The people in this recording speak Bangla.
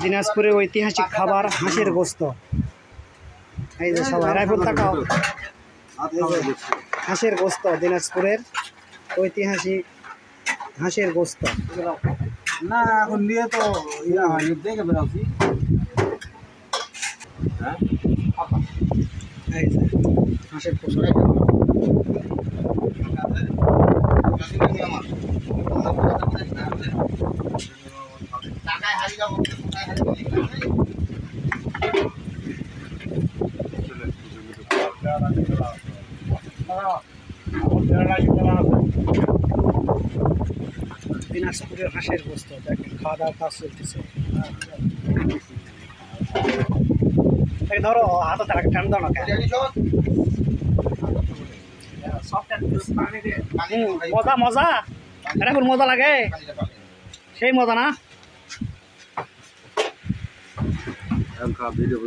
দিনাজপুরের ঐতিহাসিক খাবার হাঁসের গোস্ত। এই যে সবাই রায়পুর তাকাও, হাঁসের গোস্ত, দিনাজপুরের ঐতিহাসিক হাঁসের গোস্ত। না এখন নিয়ে তো দেখে বেরোচ্ছি। এই যে হাঁসের গোস্ত। দিনাজপুরের হাঁসের গোস্ত দেখেন, খাওয়া দাওয়ার কাজ চলতেছে। ধরো হাতে তারা টান দাও না, মজা মজা, এটা খুব মজা লাগে, সেই মজা না। ভিডিও